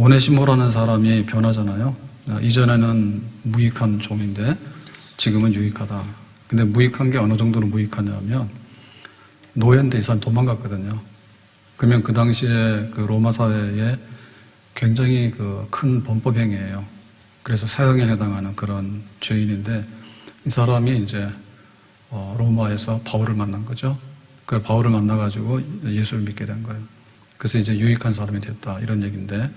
오네시모라는 사람이 변하잖아요. 이전에는 무익한 종인데 지금은 유익하다. 근데 무익한 게 어느 정도로 무익하냐면 노예인데 이 사람 도망갔거든요. 그러면 그 당시에 그 로마 사회에 굉장히 그 큰 범법 행위예요. 그래서 사형에 해당하는 그런 죄인인데 이 사람이 이제 로마에서 바울을 만난 거죠. 그 바울을 만나가지고 예수를 믿게 된 거예요. 그래서 이제 유익한 사람이 됐다 이런 얘기인데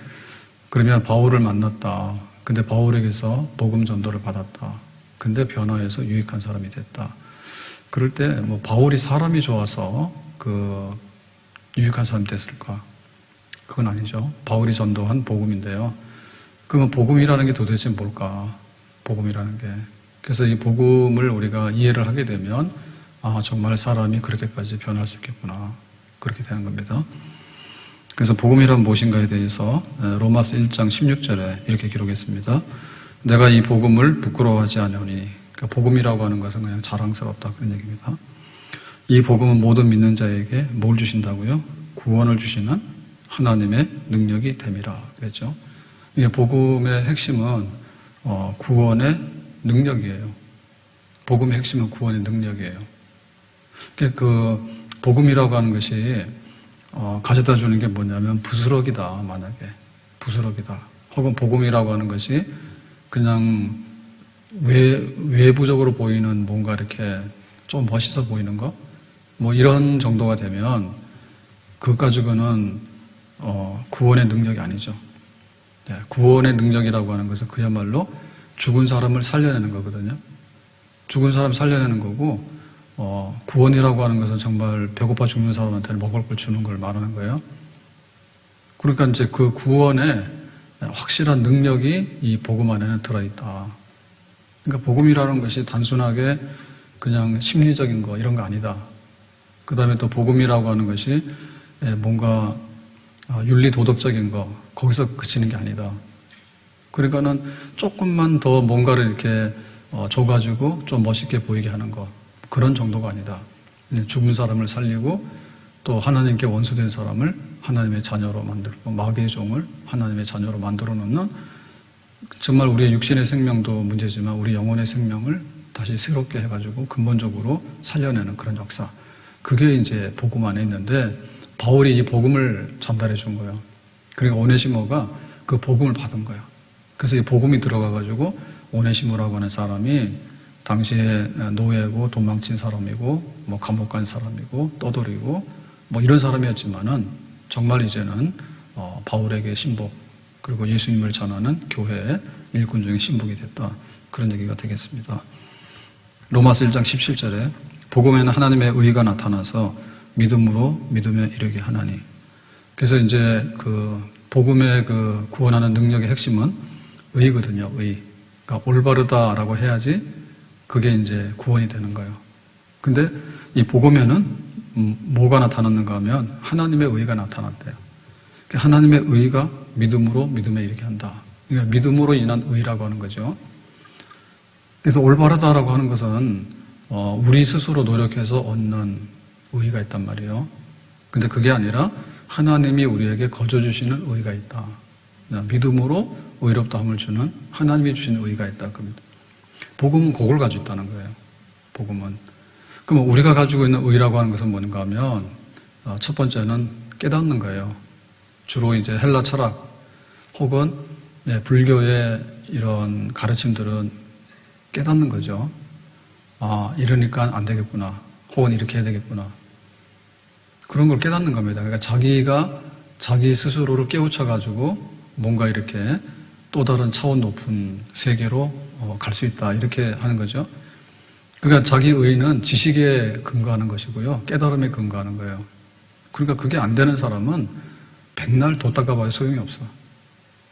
그러면 바울을 만났다. 근데 바울에게서 복음 전도를 받았다. 근데 변화해서 유익한 사람이 됐다. 그럴 때 뭐 바울이 사람이 좋아서 그 유익한 사람이 됐을까? 그건 아니죠. 바울이 전도한 복음인데요. 그러면 복음이라는 게 도대체 뭘까? 복음이라는 게. 그래서 이 복음을 우리가 이해를 하게 되면 정말 사람이 그렇게까지 변할 수 있겠구나. 그렇게 되는 겁니다. 그래서 복음이란 무엇인가에 대해서 로마서 1장 16절에 이렇게 기록했습니다. 내가 이 복음을 부끄러워하지 않으니, 그러니까 복음이라고 하는 것은 그냥 자랑스럽다 그런 얘기입니다. 이 복음은 모든 믿는 자에게 뭘 주신다고요? 구원을 주시는 하나님의 능력이 됨이라 그랬죠. 이게 복음의 핵심은 구원의 능력이에요. 복음의 핵심은 구원의 능력이에요. 그 복음이라고 하는 것이 가져다 주는 게 뭐냐면 부스러기다. 만약에 부스러기다. 혹은 복음이라고 하는 것이 그냥 외부적으로 보이는 뭔가 이렇게 좀 멋있어 보이는 거? 뭐 이런 정도가 되면 그것 가지고는 구원의 능력이 아니죠. 네, 구원의 능력이라고 하는 것은 그야말로 죽은 사람을 살려내는 거거든요. 죽은 사람 살려내는 거고 구원이라고 하는 것은 정말 배고파 죽는 사람한테 먹을 걸 주는 걸 말하는 거예요. 그러니까 이제 그 구원의 확실한 능력이 이 복음 안에는 들어있다. 그러니까 복음이라는 것이 단순하게 그냥 심리적인 거 이런 거 아니다. 그 다음에 또 복음이라고 하는 것이 뭔가 윤리 도덕적인 거 거기서 그치는 게 아니다. 그러니까는 조금만 더 뭔가를 이렇게 줘가지고 좀 멋있게 보이게 하는 거 그런 정도가 아니다. 죽은 사람을 살리고 또 하나님께 원수된 사람을 하나님의 자녀로 만들고 마귀의 종을 하나님의 자녀로 만들어 놓는 정말 우리의 육신의 생명도 문제지만 우리 영혼의 생명을 다시 새롭게 해가지고 근본적으로 살려내는 그런 역사. 그게 이제 복음 안에 있는데 바울이 이 복음을 전달해 준 거예요. 그러니까 오네시모가 그 복음을 받은 거예요. 그래서 이 복음이 들어가가지고 오네시모라고 하는 사람이 당시에 노예고 도망친 사람이고 뭐 감옥 간 사람이고 떠돌이고 뭐 이런 사람이었지만은 정말 이제는 바울에게 신복 그리고 예수님을 전하는 교회의 일꾼 중에 신복이 됐다. 그런 얘기가 되겠습니다. 로마서 1장 17절에 복음에는 하나님의 의가 나타나서 믿음으로 믿음에 이르게 하나니. 그래서 이제 그 복음의 그 구원하는 능력의 핵심은 의거든요. 의. 그러니까 올바르다라고 해야지 그게 이제 구원이 되는 거예요. 근데 이 복음에는 뭐가 나타났는가 하면 하나님의 의가 나타났대요. 하나님의 의가 믿음으로 믿음에 이르게 한다. 그러니까 믿음으로 인한 의라고 하는 거죠. 그래서 올바르다라고 하는 것은 우리 스스로 노력해서 얻는 의가 있단 말이에요. 근데 그게 아니라 하나님이 우리에게 거저주시는 의가 있다. 믿음으로 의롭다함을 주는 하나님이 주시는 의가 있다. 복음은 그걸 가지고 있다는 거예요. 복음은. 그럼 우리가 가지고 있는 의라고 하는 것은 뭔가 하면 첫 번째는 깨닫는 거예요. 주로 이제 헬라 철학 혹은 불교의 이런 가르침들은 깨닫는 거죠. 이러니까 안 되겠구나. 혹은 이렇게 해야 되겠구나. 그런 걸 깨닫는 겁니다. 그러니까 자기가 자기 스스로를 깨우쳐가지고 뭔가 이렇게 또 다른 차원 높은 세계로 갈 수 있다. 이렇게 하는 거죠. 그러니까 자기 의는 지식에 근거하는 것이고요. 깨달음에 근거하는 거예요. 그러니까 그게 안 되는 사람은 백날 도 닦아봐야 소용이 없어.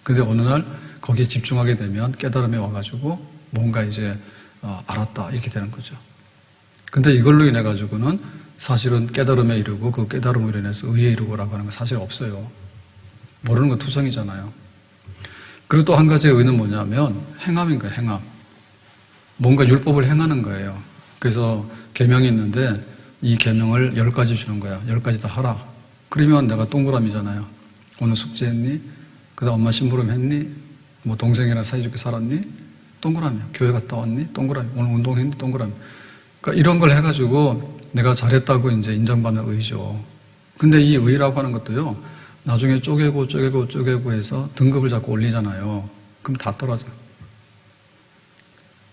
근데 어느 날 거기에 집중하게 되면 깨달음에 와가지고 뭔가 이제 알았다. 이렇게 되는 거죠. 근데 이걸로 인해 가지고는 사실은 깨달음에 이르고 그 깨달음으로 인해서 의에 이르고라고 하는 건 사실 없어요. 모르는 건 투성이잖아요. 그리고 또 한 가지의 의는 뭐냐면 행함인 거예요. 행함. 뭔가 율법을 행하는 거예요. 그래서 계명이 있는데 이 계명을 10가지 주는 거야. 10가지 다 하라. 그러면 내가 동그라미잖아요. 오늘 숙제했니? 그다음 엄마 심부름 했니? 뭐 동생이랑 사이좋게 살았니? 동그라미. 교회 갔다 왔니? 동그라미. 오늘 운동했니? 동그라미. 그러니까 이런 걸 해가지고 내가 잘했다고 이제 인정받는 의죠. 근데 이 의라고 하는 것도요, 나중에 쪼개고 해서 등급을 자꾸 올리잖아요. 그럼 다 떨어져.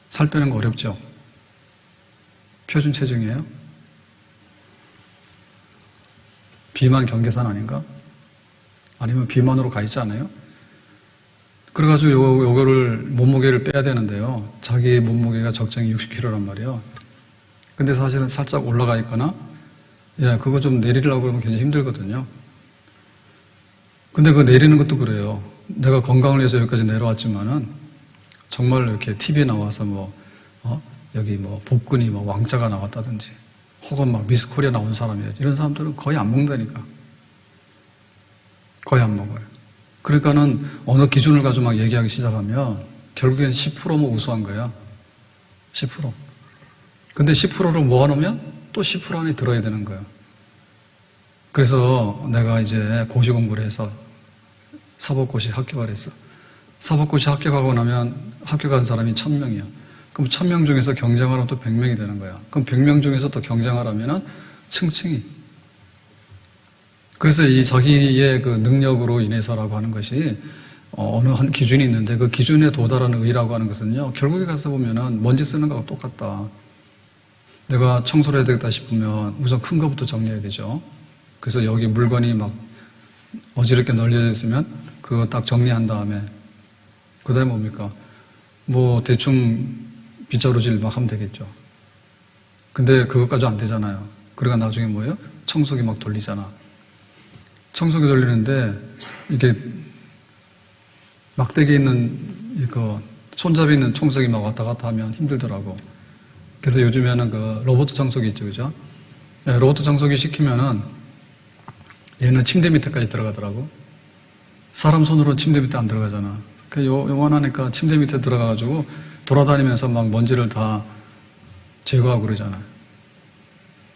살 빼는 거 어렵죠? 표준 체중이에요? 비만 경계선 아닌가? 아니면 비만으로 가 있지 않아요? 그래가지고 요거를 몸무게를 빼야 되는데요. 자기 몸무게가 적정히 60kg란 말이에요. 근데 사실은 살짝 올라가 있거나, 그거 좀 내리려고 그러면 굉장히 힘들거든요. 근데 그거 내리는 것도 그래요. 내가 건강을 위해서 여기까지 내려왔지만은, 정말 이렇게 TV에 나와서 여기 복근이 왕자가 나왔다든지, 혹은 막 미스 코리아 나온 사람이라든지, 이런 사람들은 거의 안 먹는다니까. 거의 안 먹어요. 그러니까는 어느 기준을 가지고 막 얘기하기 시작하면 결국엔 10%면 우수한 거야. 10%. 근데 10%를 모아놓으면 또 10% 안에 들어야 되는 거야. 그래서 내가 이제 고시 공부를 해서 사법고시 합격을 했어. 사법고시 합격하고 나면 합격한 사람이 1000명이야. 그럼 1000명 중에서 경쟁하라면 또 100명이 되는 거야. 그럼 100명 중에서 또 경쟁하라면은 층층이. 그래서 이 자기의 그 능력으로 인해서라고 하는 것이 어느 한 기준이 있는데 그 기준에 도달하는 의라고 하는 것은요, 결국에 가서 보면은 먼지 쓰는 거하고 똑같다. 내가 청소를 해야 되겠다 싶으면 우선 큰 거부터 정리해야 되죠. 그래서 여기 물건이 막 어지럽게 널려져 있으면 그거 딱 정리한 다음에 그 다음에 뭡니까? 대충 빗자루질 막 하면 되겠죠. 근데 그것까지 안 되잖아요. 그러니까 나중에 뭐예요? 청소기 막 돌리잖아. 청소기 돌리는데 이게 막대기 있는 손잡이 있는 청소기 막 왔다 갔다 하면 힘들더라고. 그래서 요즘에는 그 로봇 청소기 있죠, 그죠? 로봇 청소기 시키면은 얘는 침대 밑에까지 들어가더라고. 사람 손으로는 침대 밑에 안 들어가잖아. 요만하니까 침대 밑에 들어가가지고 돌아다니면서 막 먼지를 다 제거하고 그러잖아.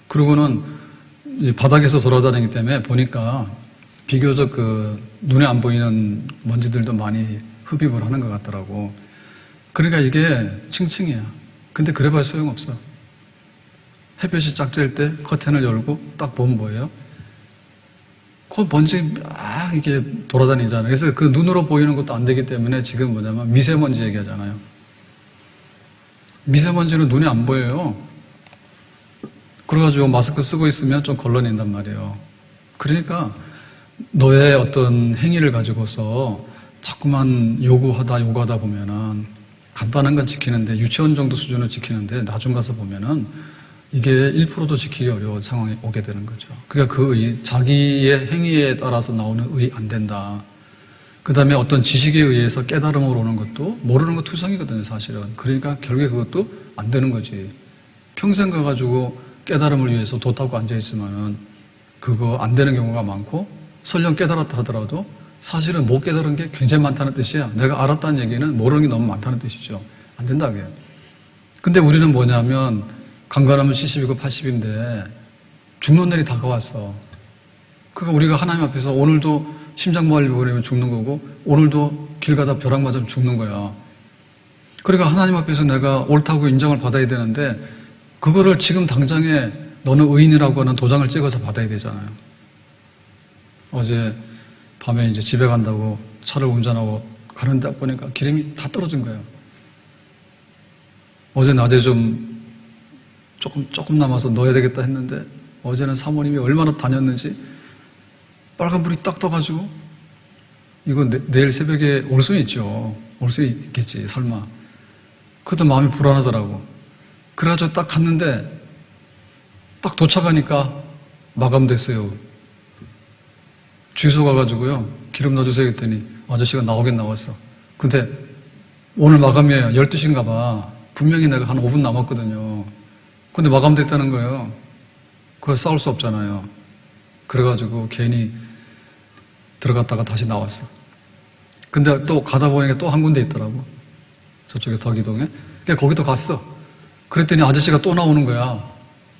그리고는 이 바닥에서 돌아다니기 때문에 보니까 비교적 눈에 안 보이는 먼지들도 많이 흡입을 하는 것 같더라고. 그러니까 이게 층층이야. 근데 그래봐야 소용없어. 햇볕이 쫙 쬐일 때 커튼을 열고 딱 보면 뭐예요? 그 먼지 이게 돌아다니잖아요. 그래서 그 눈으로 보이는 것도 안 되기 때문에 지금 뭐냐면 미세먼지 얘기하잖아요. 미세먼지는 눈에 안 보여요. 그래가지고 마스크 쓰고 있으면 좀 걸러낸단 말이에요. 그러니까 너의 어떤 행위를 가지고서 자꾸만 요구하다 보면은 간단한 건 지키는데 유치원 정도 수준을 지키는데 나중 가서 보면은 이게 1%도 지키기 어려운 상황이 오게 되는 거죠. 그러니까 자기의 행위에 따라서 나오는 의 안 된다. 그 다음에 어떤 지식에 의해서 깨달음으로 오는 것도 모르는 거 투성이거든요, 사실은. 그러니까 결국에 그것도 안 되는 거지. 평생 가가지고 깨달음을 위해서 도 타고 앉아있으면은 그거 안 되는 경우가 많고 설령 깨달았다 하더라도 사실은 못 깨달은 게 굉장히 많다는 뜻이야. 내가 알았다는 얘기는 모르는 게 너무 많다는 뜻이죠. 안 된다, 그게. 근데 우리는 뭐냐면 강간하면 70이고 80인데 죽는 날이 다가왔어. 그러니까 우리가 하나님 앞에서 오늘도 심장마비를 걸리면 죽는 거고 오늘도 길 가다 벼락 맞으면 죽는 거야. 그러니까 하나님 앞에서 내가 옳다고 인정을 받아야 되는데 그거를 지금 당장에 너는 의인이라고 하는 도장을 찍어서 받아야 되잖아요. 어제 밤에 이제 집에 간다고 차를 운전하고 가는데 보니까 기름이 다 떨어진 거예요. 어제 낮에 조금 남아서 넣어야 되겠다 했는데 어제는 사모님이 얼마나 다녔는지 빨간불이 딱 떠가지고 이거 내일 새벽에 올 수 있죠. 올 수 있겠지, 설마. 그것도 마음이 불안하더라고. 그래가지고 딱 갔는데 딱 도착하니까 마감됐어요. 주유소 가가지고요, 기름 넣어주세요 했더니 아저씨가 나오긴 나왔어. 근데 오늘 마감이에요. 12시인가 봐. 분명히 내가 한 5분 남았거든요. 근데 마감됐다는 거예요. 그래서 싸울 수 없잖아요. 그래가지고 괜히 들어갔다가 다시 나왔어. 근데 또 가다 보니까 또 한 군데 있더라고. 저쪽에 덕이동에. 그냥 거기도 갔어. 그랬더니 아저씨가 또 나오는 거야.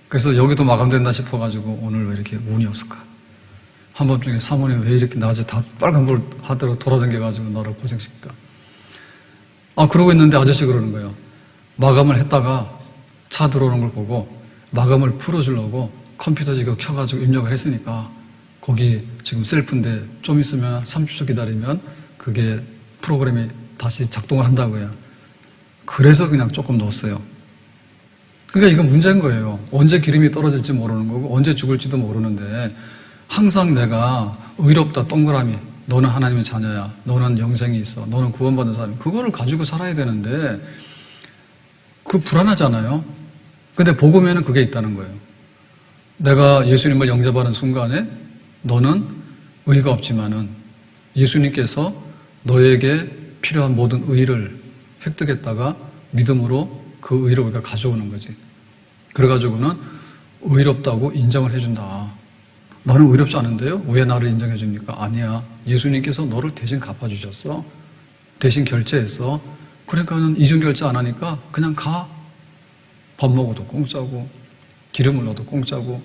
그래서 여기도 마감된다 싶어가지고 오늘 왜 이렇게 운이 없을까 한밤중에 사모님 왜 이렇게 낮에 다 빨간불 하더라도 돌아다녀가지고 너를 고생시킬까? 그러고 있는데 아저씨 그러는 거예요. 마감을 했다가 차 들어오는 걸 보고 마감을 풀어주려고 컴퓨터 지금 켜가지고 입력을 했으니까 거기 지금 셀프인데 좀 있으면 30초 기다리면 그게 프로그램이 다시 작동을 한다고요. 그래서 그냥 조금 넣었어요. 그러니까 이건 문제인 거예요. 언제 기름이 떨어질지 모르는 거고 언제 죽을지도 모르는데 항상 내가 의롭다 동그라미 너는 하나님의 자녀야. 너는 영생이 있어. 너는 구원받은 사람이야. 그거를 가지고 살아야 되는데 그 불안하잖아요. 근데 복음에는 그게 있다는 거예요. 내가 예수님을 영접하는 순간에 너는 의가 없지만은 예수님께서 너에게 필요한 모든 의를 획득했다가 믿음으로 그 의를 우리가 가져오는 거지. 그래가지고는 의롭다고 인정을 해준다. 너는 의롭지 않은데요? 왜 나를 인정해 줍니까? 아니야. 예수님께서 너를 대신 갚아주셨어. 대신 결제했어. 그러니까는 이중 결제 안 하니까 그냥 가. 밥 먹어도 공짜고 기름을 넣어도 공짜고.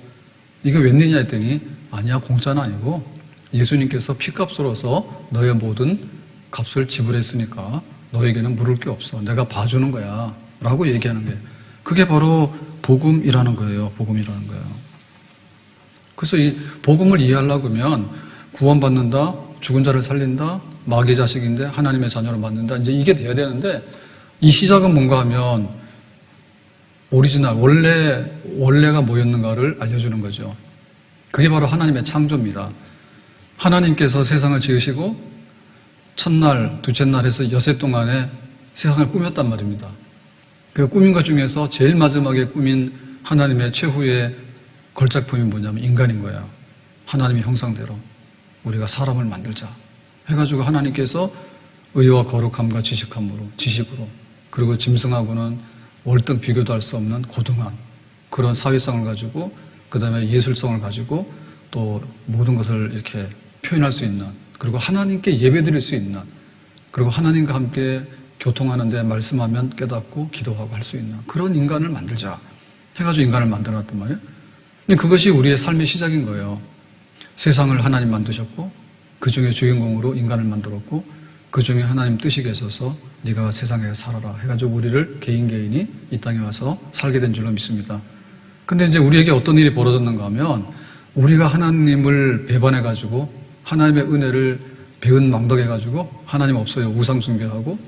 이게 웬일이냐 했더니 아니야, 공짜는 아니고 예수님께서 피값으로서 너의 모든 값을 지불했으니까 너에게는 물을 게 없어. 내가 봐주는 거야 라고 얘기하는 거예요. 그게 바로 복음이라는 거예요. 복음이라는 거예요. 그래서 이 복음을 이해하려고 하면 구원받는다, 죽은 자를 살린다, 마귀 자식인데 하나님의 자녀로 만든다. 이제 이게 돼야 되는데 이 시작은 뭔가 하면 오리지널, 원래가 뭐였는가를 알려주는 거죠. 그게 바로 하나님의 창조입니다. 하나님께서 세상을 지으시고 첫날, 둘째 날 해서 여섯 동안에 세상을 꾸몄단 말입니다. 그 꾸민 것 중에서 제일 마지막에 꾸민 하나님의 최후의 걸작품이 뭐냐면 인간인 거예요. 하나님의 형상대로 우리가 사람을 만들자 해가지고 하나님께서 의와 거룩함과 지식으로 그리고 짐승하고는 월등 비교도 할 수 없는 고등한 그런 사회성을 가지고 그 다음에 예술성을 가지고 또 모든 것을 이렇게 표현할 수 있는, 그리고 하나님께 예배드릴 수 있는, 그리고 하나님과 함께 교통하는데 말씀하면 깨닫고 기도하고 할 수 있는 그런 인간을 만들자 해가지고 인간을 만들어놨단 말이에요. 근데 그것이 우리의 삶의 시작인 거예요. 세상을 하나님 만드셨고 그 중에 주인공으로 인간을 만들었고 그 중에 하나님 뜻이 계셔서 네가 세상에 살아라 해가지고 우리를 개인이 이 땅에 와서 살게 된 줄로 믿습니다. 근데 이제 우리에게 어떤 일이 벌어졌는가 하면 우리가 하나님을 배반해가지고 하나님의 은혜를 배은망덕해가지고 하나님 없어요. 우상 숭배하고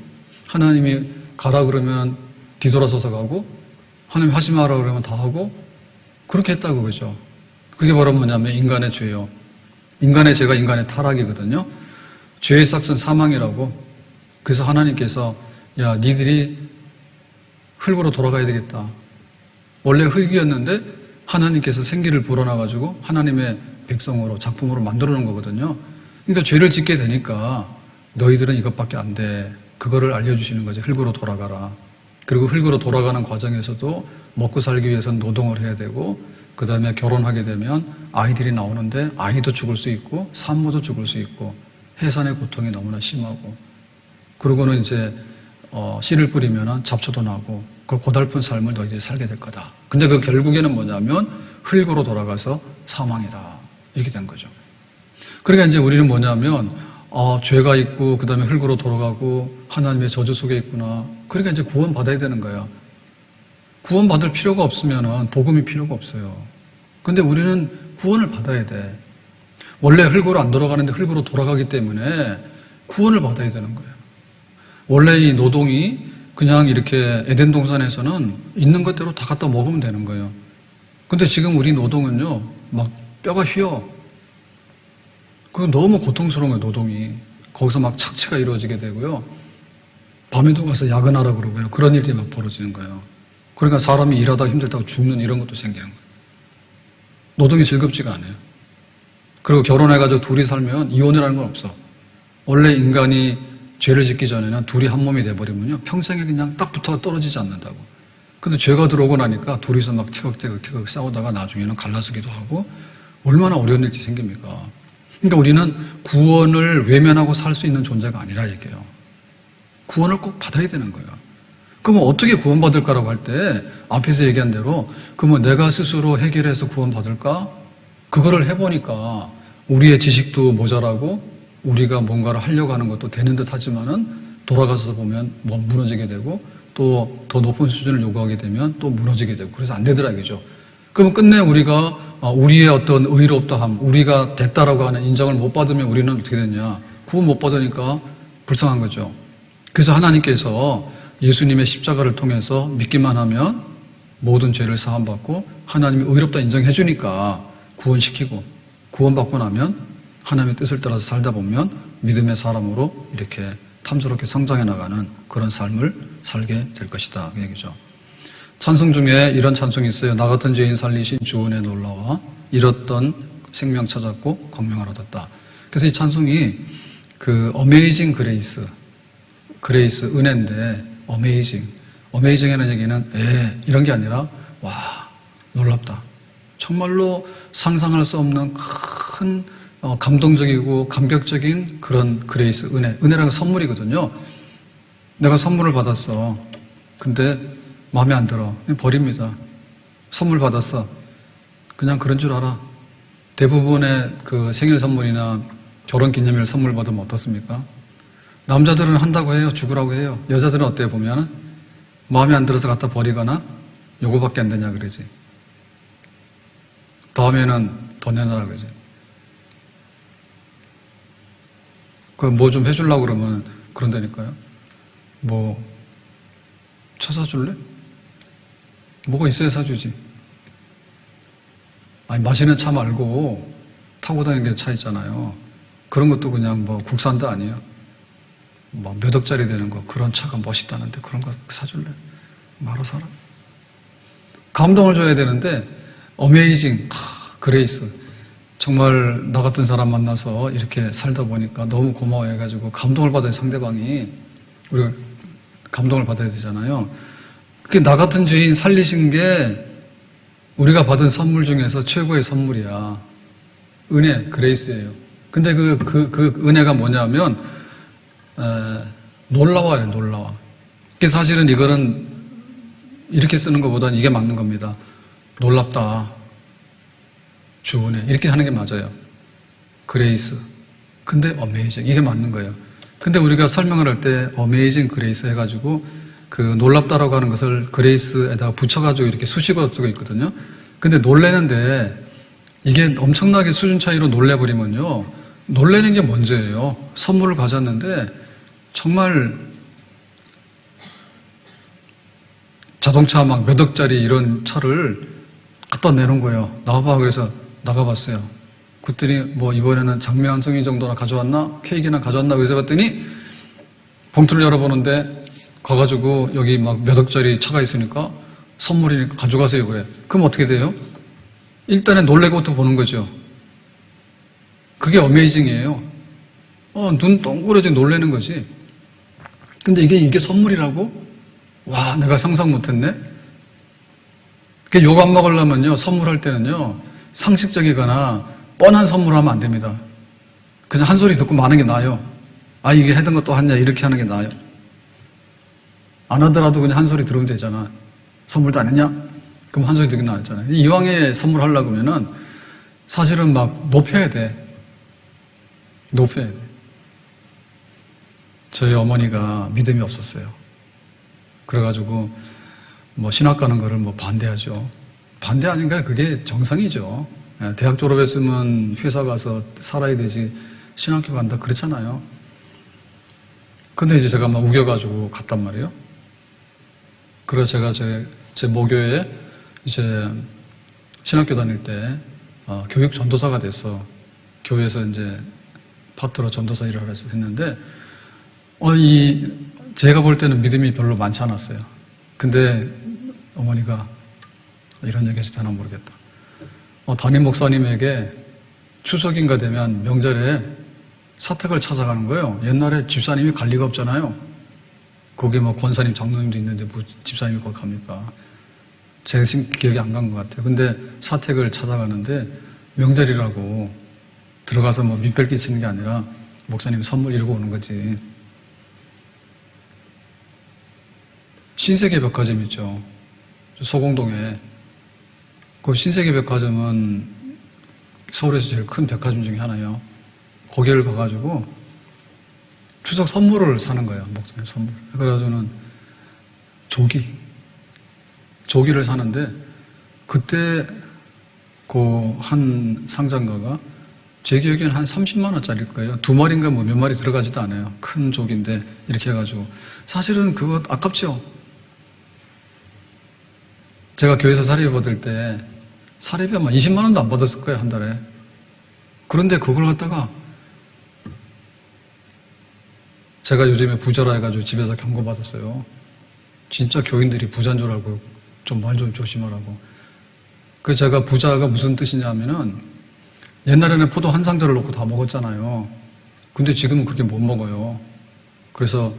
하나님이 가라 그러면 뒤돌아서서 가고 하나님 하지 마라 그러면 다 하고 그렇게 했다고 그죠. 그게 바로 뭐냐면 인간의 죄요. 인간의 죄가 인간의 타락이거든요. 죄의 삭은 사망이라고. 그래서 하나님께서 야 니들이 흙으로 돌아가야 되겠다. 원래 흙이었는데 하나님께서 생기를 불어넣어가지고 하나님의 백성으로 작품으로 만들어 놓은 거거든요. 그러니까 죄를 짓게 되니까 너희들은 이것밖에 안 돼. 그거를 알려주시는 거지. 흙으로 돌아가라. 그리고 흙으로 돌아가는 과정에서도 먹고 살기 위해서는 노동을 해야 되고 그 다음에 결혼하게 되면 아이들이 나오는데 아이도 죽을 수 있고 산모도 죽을 수 있고 해산의 고통이 너무나 심하고 그러고는 이제 씨를 뿌리면 잡초도 나고 그걸 고달픈 삶을 너희들이 살게 될 거다. 근데 그 결국에는 뭐냐면 흙으로 돌아가서 사망이다. 이렇게 된 거죠. 그러니까 이제 우리는 뭐냐면 죄가 있고 그 다음에 흙으로 돌아가고 하나님의 저주 속에 있구나. 그러니까 이제 구원받아야 되는 거예요. 구원받을 필요가 없으면 복음이 필요가 없어요. 근데 우리는 구원을 받아야 돼. 원래 흙으로 안 돌아가는데 흙으로 돌아가기 때문에 구원을 받아야 되는 거예요. 원래 이 노동이 그냥 이렇게 에덴 동산에서는 있는 것대로 다 갖다 먹으면 되는 거예요. 근데 지금 우리 노동은요, 막 뼈가 휘어. 그거 너무 고통스러운 거예요, 노동이. 거기서 막 착취가 이루어지게 되고요. 밤에도 가서 야근하라 그러고요. 그런 일이 막 벌어지는 거예요. 그러니까 사람이 일하다가 힘들다고 죽는 이런 것도 생기는 거예요. 노동이 즐겁지가 않아요. 그리고 결혼해가지고 둘이 살면 이혼이라는 건 없어. 원래 인간이 죄를 짓기 전에는 둘이 한 몸이 돼버리면요. 평생에 그냥 딱 붙어 떨어지지 않는다고. 근데 죄가 들어오고 나니까 둘이서 막 티격태격 싸우다가 나중에는 갈라서기도 하고 얼마나 어려운 일이 생깁니까? 그러니까 우리는 구원을 외면하고 살 수 있는 존재가 아니라 얘기해요. 구원을 꼭 받아야 되는 거예요. 그러면 어떻게 구원받을까라고 할 때 앞에서 얘기한 대로 그러면 내가 스스로 해결해서 구원받을까? 그거를 해보니까 우리의 지식도 모자라고 우리가 뭔가를 하려고 하는 것도 되는 듯 하지만은 돌아가서 보면 뭐 무너지게 되고 또 더 높은 수준을 요구하게 되면 또 무너지게 되고 그래서 안 되더라 이거죠. 그러면 끝내 우리가 우리의 어떤 의롭다함, 우리가 됐다라고 하는 인정을 못 받으면 우리는 어떻게 되냐? 구원 못 받으니까 불쌍한 거죠. 그래서 하나님께서 예수님의 십자가를 통해서 믿기만 하면 모든 죄를 사함받고 하나님이 의롭다 인정해 주니까 구원시키고 구원받고 나면 하나님의 뜻을 따라서 살다 보면 믿음의 사람으로 이렇게 탐스럽게 성장해 나가는 그런 삶을 살게 될 것이다 그 얘기죠. 찬송 중에 이런 찬송이 있어요. 나 같은 죄인 살리신 주 은혜 놀라와 잃었던 생명 찾았고 광명을 얻었다. 그래서 이 찬송이 그 어메이징 그레이스 은혜인데 어메이징이라는 얘기는 이런 게 아니라 와 놀랍다. 정말로 상상할 수 없는 큰 감동적이고 감격적인 그런 그레이스 은혜라는 선물이거든요. 내가 선물을 받았어. 근데 마음에 안 들어. 버립니다. 선물 받았어. 그냥 그런 줄 알아. 대부분의 그 생일 선물이나 결혼 기념일 선물 받으면 어떻습니까? 남자들은 한다고 해요. 죽으라고 해요. 여자들은 어때요? 보면 마음에 안 들어서 갖다 버리거나 요거밖에 안 되냐 그러지. 다음에는 더 내놔라 그러지. 그럼 뭐 좀 해주려고 그러면 그런다니까요. 뭐 차 사줄래? 뭐가 있어야 사주지. 아니 마시는 차 말고 타고 다니는 게 차 있잖아요. 그런 것도 그냥 뭐 국산도 아니에요. 뭐 몇 억짜리 되는 거 그런 차가 멋있다는데 그런 거 사줄래? 말아 사라. 감동을 줘야 되는데 어메이징 그레이스 정말 나 같은 사람 만나서 이렇게 살다 보니까 너무 고마워해가지고 감동을 받아야 상대방이 우리가 감동을 받아야 되잖아요. 그게 나 같은 죄인 살리신 게 우리가 받은 선물 중에서 최고의 선물이야. 은혜, 그레이스예요. 근데 그 은혜가 뭐냐면 놀라워요, 놀라워. 사실은 이거는 이렇게 쓰는 것보다는 이게 맞는 겁니다. 놀랍다. 주 은혜. 이렇게 하는 게 맞아요. 그레이스. 근데 어메이징. 이게 맞는 거예요. 근데 우리가 설명을 할 때 어메이징 그레이스 해가지고 그 놀랍다라고 하는 것을 그레이스에다가 붙여가지고 이렇게 수식어로 쓰고 있거든요. 근데 놀래는데 이게 엄청나게 수준 차이로 놀래버리면요. 놀래는 게 먼저예요. 선물을 가졌는데 정말 자동차 막 몇 억짜리 이런 차를 갖다 내놓은 거예요. 나가봐. 그래서 나가봤어요. 그랬더니 뭐 이번에는 장미 한 송이 정도나 가져왔나? 케이크나 가져왔나? 그래서 봤더니 봉투를 열어보는데 가가지고 여기 막 몇 억짜리 차가 있으니까 선물이니까 가져가세요. 그래. 그럼 어떻게 돼요? 일단은 놀래고부터 보는 거죠. 그게 어메이징이에요. 눈 동그래져 놀래는 거지. 근데 이게 선물이라고? 와, 내가 상상 못했네? 욕 안 먹으려면요, 선물할 때는요, 상식적이거나 뻔한 선물하면 안 됩니다. 그냥 한 소리 듣고 마는 게 나아요. 이게 하던 것도 하냐, 이렇게 하는 게 나아요. 안 하더라도 그냥 한 소리 들으면 되잖아. 선물도 안 했냐? 그럼 한 소리 듣기 나았잖아요. 이왕에 선물하려고 하면은 사실은 막 높여야 돼. 높여야 돼. 저희 어머니가 믿음이 없었어요. 그래가지고 뭐 신학 가는 거를 뭐 반대하죠. 반대 아닌가요? 그게 정상이죠. 대학 졸업했으면 회사 가서 살아야 되지 신학교 간다 그랬잖아요. 근데 이제 제가 막 우겨가지고 갔단 말이에요. 그래서 제가 제 모교에 이제 신학교 다닐 때 교육 전도사가 됐어. 교회에서 이제 파트로 전도사 일을 했는데 제가 볼 때는 믿음이 별로 많지 않았어요. 근데 어머니가 이런 얘기 하실지 모르겠다. 담임 목사님에게 추석인가 되면 명절에 사택을 찾아가는 거예요. 옛날에 집사님이 갈 리가 없잖아요. 거기 뭐 권사님, 장로님도 있는데 뭐 집사님이 거기 갑니까? 제가 지금 기억이 안 간 것 같아요. 근데 사택을 찾아가는데 명절이라고 들어가서 뭐 민폐 끼치는 게 아니라 목사님 선물 이러고 오는 거지. 신세계 백화점 있죠. 소공동에. 그 신세계 백화점은 서울에서 제일 큰 백화점 중에 하나예요. 거기를 가가지고 추석 선물을 사는 거예요. 목사님 선물. 그래가지고는 조기를 사는데 그때 그 한 상장가가 제 기억에는 한 30만 원짜리일 거예요. 2마리인가 뭐 몇 마리 들어가지도 않아요. 큰 조기인데 이렇게 해가지고 사실은 그거 아깝죠. 제가 교회에서 사례비 받을 때 사례비 아마 20만 원도 안 받았을 거예요, 한 달에. 그런데 그걸 갖다가 제가 요즘에 부자라 해가지고 집에서 경고받았어요. 진짜 교인들이 부자인 줄 알고 좀 말 좀 조심하라고. 그 제가 부자가 무슨 뜻이냐면은 옛날에는 포도 한 상자를 놓고 다 먹었잖아요. 근데 지금은 그렇게 못 먹어요. 그래서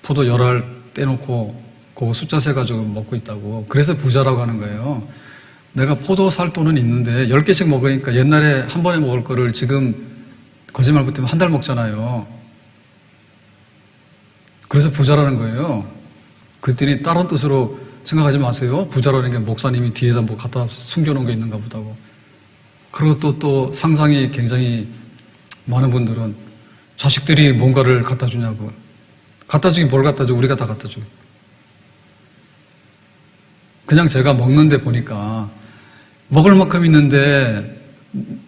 포도 10알 떼놓고 그거 숫자 세가지고 먹고 있다고. 그래서 부자라고 하는 거예요. 내가 포도 살 돈은 있는데 10개씩 먹으니까 옛날에 한 번에 먹을 거를 지금 거짓말 못하면 한 달 먹잖아요. 그래서 부자라는 거예요. 그랬더니 다른 뜻으로 생각하지 마세요. 부자라는 게 목사님이 뒤에다 뭐 갖다 숨겨놓은 게 있는가 보다고. 그리고 또 상상이 굉장히 많은 분들은 자식들이 뭔가를 갖다 주냐고. 갖다 주긴 뭘 갖다 줘? 우리가 다 갖다 줘. 그냥 제가 먹는데 보니까 먹을 만큼 있는데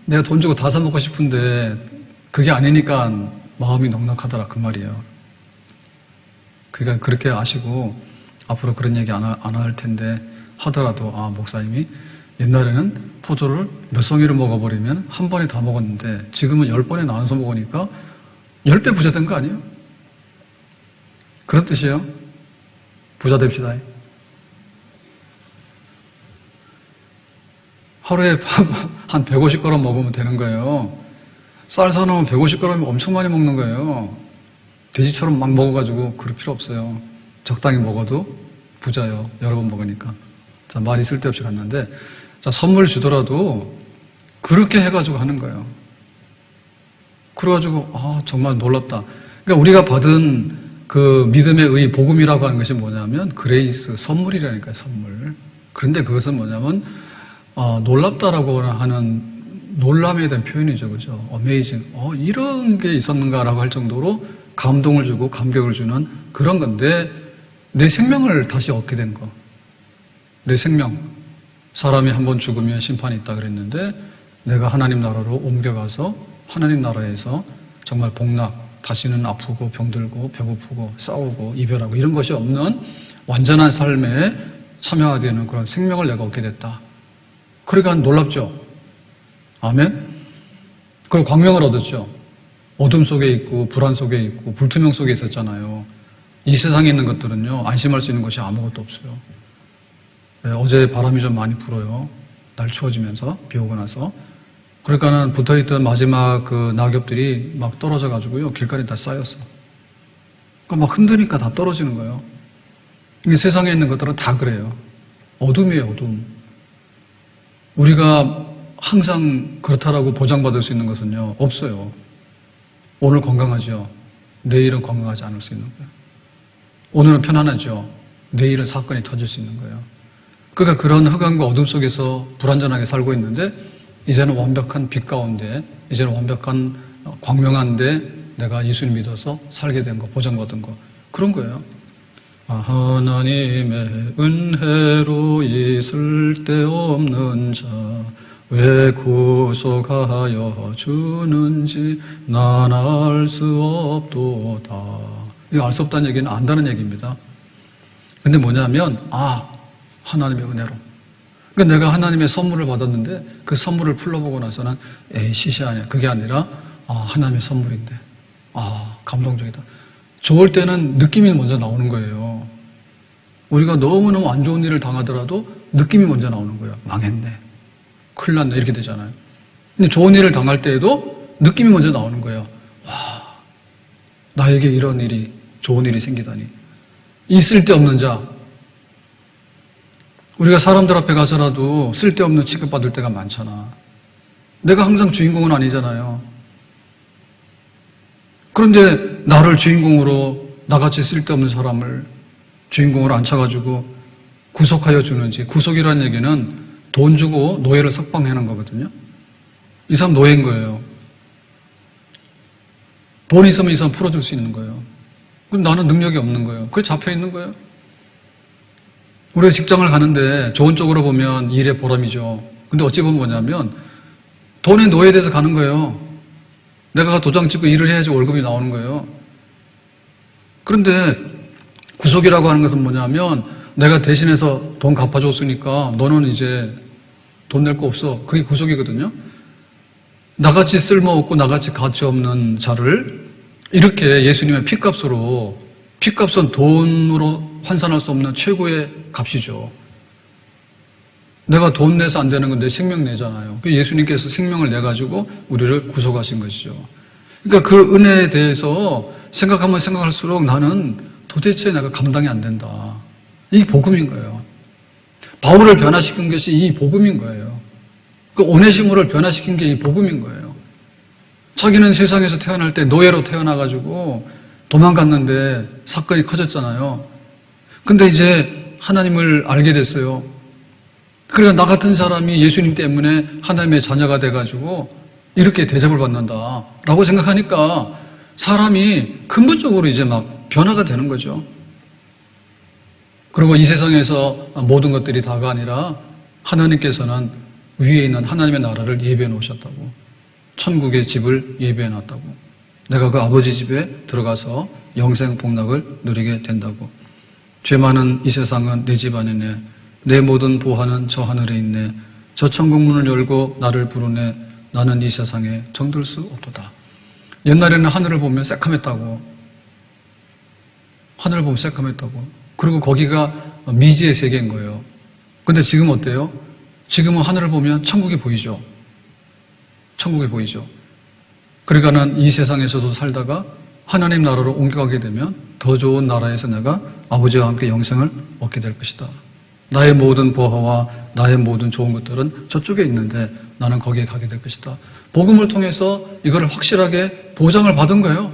내가 돈 주고 다 사 먹고 싶은데 그게 아니니까 마음이 넉넉하더라 그 말이에요. 그러니까 그렇게 아시고 앞으로 그런 얘기 안 할 텐데 하더라도 목사님이 옛날에는 포도를 몇 송이를 먹어버리면 한 번에 다 먹었는데 지금은 10번에 나눠서 먹으니까 10배 부자 된 거 아니에요? 그런 뜻이에요. 부자 됩시다. 하루에 한 150g 먹으면 되는 거예요. 쌀 사놓으면 150g이면 엄청 많이 먹는 거예요. 돼지처럼 막 먹어가지고 그럴 필요 없어요. 적당히 먹어도 부자요. 여러 번 먹으니까. 자, 말이 쓸데없이 갔는데, 자, 선물 주더라도 그렇게 해가지고 하는 거예요. 그래가지고, 정말 놀랍다. 그러니까 우리가 받은 그 믿음의 의 복음이라고 하는 것이 뭐냐면, 그레이스, 선물이라니까요, 선물. 그런데 그것은 뭐냐면, 놀랍다라고 하는 놀람에 대한 표현이죠, 그죠? 어메이징. 이런 게 있었는가라고 할 정도로 감동을 주고 감격을 주는 그런 건데, 내 생명을 다시 얻게 된 거. 내 생명. 사람이 한 번 죽으면 심판이 있다 그랬는데 내가 하나님 나라로 옮겨가서 하나님 나라에서 정말 복락, 다시는 아프고 병들고 배고프고 싸우고 이별하고 이런 것이 없는 완전한 삶에 참여하게 되는 그런 생명을 내가 얻게 됐다. 그러니까 놀랍죠. 아멘. 그리고 광명을 얻었죠. 어둠 속에 있고 불안 속에 있고 불투명 속에 있었잖아요. 이 세상에 있는 것들은요, 안심할 수 있는 것이 아무것도 없어요. 네, 어제 바람이 좀 많이 불어요. 날 추워지면서, 비 오고 나서. 그러니까는 붙어있던 마지막 그 낙엽들이 막 떨어져가지고요, 길가에 다 쌓였어. 그러니까 막 흔드니까 다 떨어지는 거예요. 이 세상에 있는 것들은 다 그래요. 어둠이에요, 어둠. 우리가 항상 그렇다라고 보장받을 수 있는 것은요, 없어요. 오늘 건강하죠. 내일은 건강하지 않을 수 있는 거예요. 오늘은 편안하죠. 내일은 사건이 터질 수 있는 거예요. 그러니까 그런 흑암과 어둠 속에서 불완전하게 살고 있는데 이제는 완벽한 빛 가운데, 이제는 완벽한 광명한데 내가 예수를 믿어서 살게 된 거, 보장받은 거, 그런 거예요. 하나님의 은혜로 있을 데 없는 자 왜 구속하여 주는지 난 알 수 없도다. 이거 알 수 없다는 얘기는 안다는 얘기입니다. 근데 뭐냐면 하나님의 은혜로. 그러니까 내가 하나님의 선물을 받았는데 그 선물을 풀러보고 나서는 시시 아니야. 그게 아니라 하나님의 선물인데 감동적이다. 좋을 때는 느낌이 먼저 나오는 거예요. 우리가 너무너무 안 좋은 일을 당하더라도 느낌이 먼저 나오는 거예요. 망했네. 큰일 났네. 이렇게 되잖아요. 근데 좋은 일을 당할 때에도 느낌이 먼저 나오는 거예요. 나에게 이런 일이, 좋은 일이 생기다니. 이 쓸데없는 자. 우리가 사람들 앞에 가서라도 쓸데없는 취급받을 때가 많잖아. 내가 항상 주인공은 아니잖아요. 그런데 나를 주인공으로, 나같이 쓸데없는 사람을 주인공으로 앉혀가지고 구속하여 주는지. 구속이라는 얘기는 돈 주고 노예를 석방하는 거거든요. 이 사람 노예인 거예요. 돈이 있으면 이 사람 풀어줄 수 있는 거예요. 그럼 나는 능력이 없는 거예요. 그게 잡혀 있는 거예요. 우리가 직장을 가는데 좋은 쪽으로 보면 일의 보람이죠. 근데 어찌 보면 뭐냐면 돈의 노예돼서 가는 거예요. 내가 도장 찍고 일을 해야지 월급이 나오는 거예요. 그런데 구속이라고 하는 것은 뭐냐면 내가 대신해서 돈 갚아줬으니까 너는 이제 돈 낼 거 없어. 그게 구속이거든요. 나같이 쓸모없고 나같이 가치 없는 자를 이렇게 예수님의 피값은 돈으로 환산할 수 없는 최고의 값이죠. 내가 돈 내서 안 되는 건 내 생명 내잖아요. 예수님께서 생명을 내가지고 우리를 구속하신 것이죠. 그러니까 그 은혜에 대해서 생각하면 생각할수록 나는 도대체 내가 감당이 안 된다. 이 복음인 거예요. 바울을 변화시킨 것이 이 복음인 거예요. 그 오네시모를 변화시킨 게 이 복음인 거예요. 자기는 세상에서 태어날 때 노예로 태어나가지고 도망갔는데 사건이 커졌잖아요. 근데 이제 하나님을 알게 됐어요. 그러니까 나 같은 사람이 예수님 때문에 하나님의 자녀가 돼가지고 이렇게 대접을 받는다라고 생각하니까 사람이 근본적으로 이제 막 변화가 되는 거죠. 그리고 이 세상에서 모든 것들이 다가 아니라 하나님께서는 위에 있는 하나님의 나라를 예비해 놓으셨다고. 천국의 집을 예비해 놨다고. 내가 그 아버지 집에 들어가서 영생 복락을 누리게 된다고. 죄 많은 이 세상은 내 집 안에 있네. 내 모든 보화는 저 하늘에 있네. 저 천국 문을 열고 나를 부르네. 나는 이 세상에 정들 수 없도다. 옛날에는 하늘을 보면 새카맸다고. 하늘을 보면 새카맸다고. 그리고 거기가 미지의 세계인 거예요. 근데 지금 어때요? 지금은 하늘을 보면 천국이 보이죠. 천국이 보이죠. 그러니까는 이 세상에서도 살다가 하나님 나라로 옮겨가게 되면 더 좋은 나라에서 내가 아버지와 함께 영생을 얻게 될 것이다. 나의 모든 보화와 나의 모든 좋은 것들은 저쪽에 있는데 나는 거기에 가게 될 것이다. 복음을 통해서 이걸 확실하게 보장을 받은 거예요.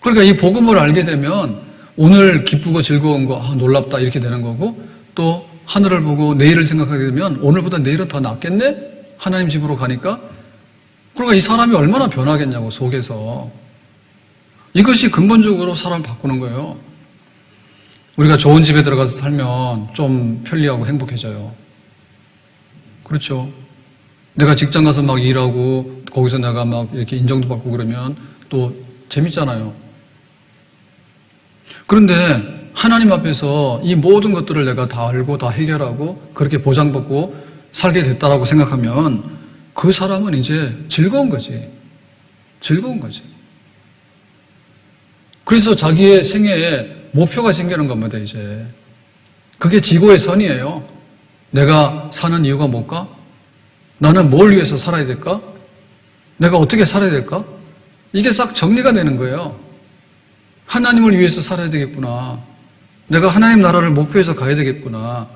그러니까 이 복음을 알게 되면 오늘 기쁘고 즐거운 거, 놀랍다 이렇게 되는 거고, 또 하늘을 보고 내일을 생각하게 되면 오늘보다 내일은 더 낫겠네? 하나님 집으로 가니까. 그러니까 이 사람이 얼마나 변하겠냐고, 속에서. 이것이 근본적으로 사람을 바꾸는 거예요. 우리가 좋은 집에 들어가서 살면 좀 편리하고 행복해져요. 그렇죠. 내가 직장 가서 막 일하고 거기서 내가 막 이렇게 인정도 받고 그러면 또 재밌잖아요. 그런데 하나님 앞에서 이 모든 것들을 내가 다 알고 다 해결하고 그렇게 보장받고 살게 됐다라고 생각하면 그 사람은 이제 즐거운 거지. 즐거운 거지. 그래서 자기의 생애에 목표가 생기는 겁니다, 이제. 그게 지고의 선이에요. 내가 사는 이유가 뭘까? 나는 뭘 위해서 살아야 될까? 내가 어떻게 살아야 될까? 이게 싹 정리가 되는 거예요. 하나님을 위해서 살아야 되겠구나. 내가 하나님 나라를 목표해서 가야 되겠구나.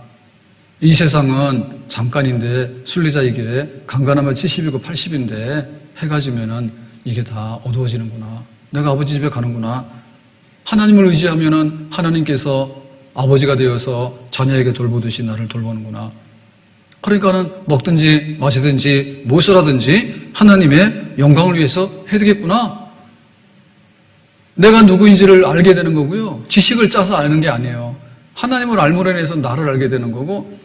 이 세상은 잠깐인데 순리자이기에 강간하면 70이고 80인데 해가 지면은 이게 다 어두워지는구나. 내가 아버지 집에 가는구나. 하나님을 의지하면은 하나님께서 아버지가 되어서 자녀에게 돌보듯이 나를 돌보는구나. 그러니까는 먹든지 마시든지 무엇을 하든지 하나님의 영광을 위해서 해야 되겠구나. 내가 누구인지를 알게 되는 거고요. 지식을 짜서 아는 게 아니에요. 하나님을 알므로 인해서 나를 알게 되는 거고,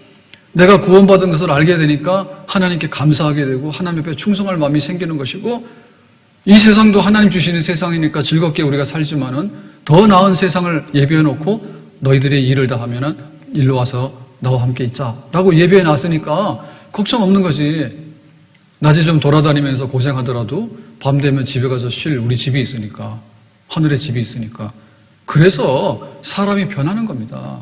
내가 구원받은 것을 알게 되니까 하나님께 감사하게 되고 하나님 앞에 충성할 마음이 생기는 것이고, 이 세상도 하나님 주시는 세상이니까 즐겁게 우리가 살지만은 더 나은 세상을 예비해 놓고 너희들이 일을 다 하면은 일로 와서 나와 함께 있자 라고 예비해 놨으니까 걱정 없는 거지. 낮에 좀 돌아다니면서 고생하더라도 밤 되면 집에 가서 쉴 우리 집이 있으니까, 하늘에 집이 있으니까. 그래서 사람이 변하는 겁니다.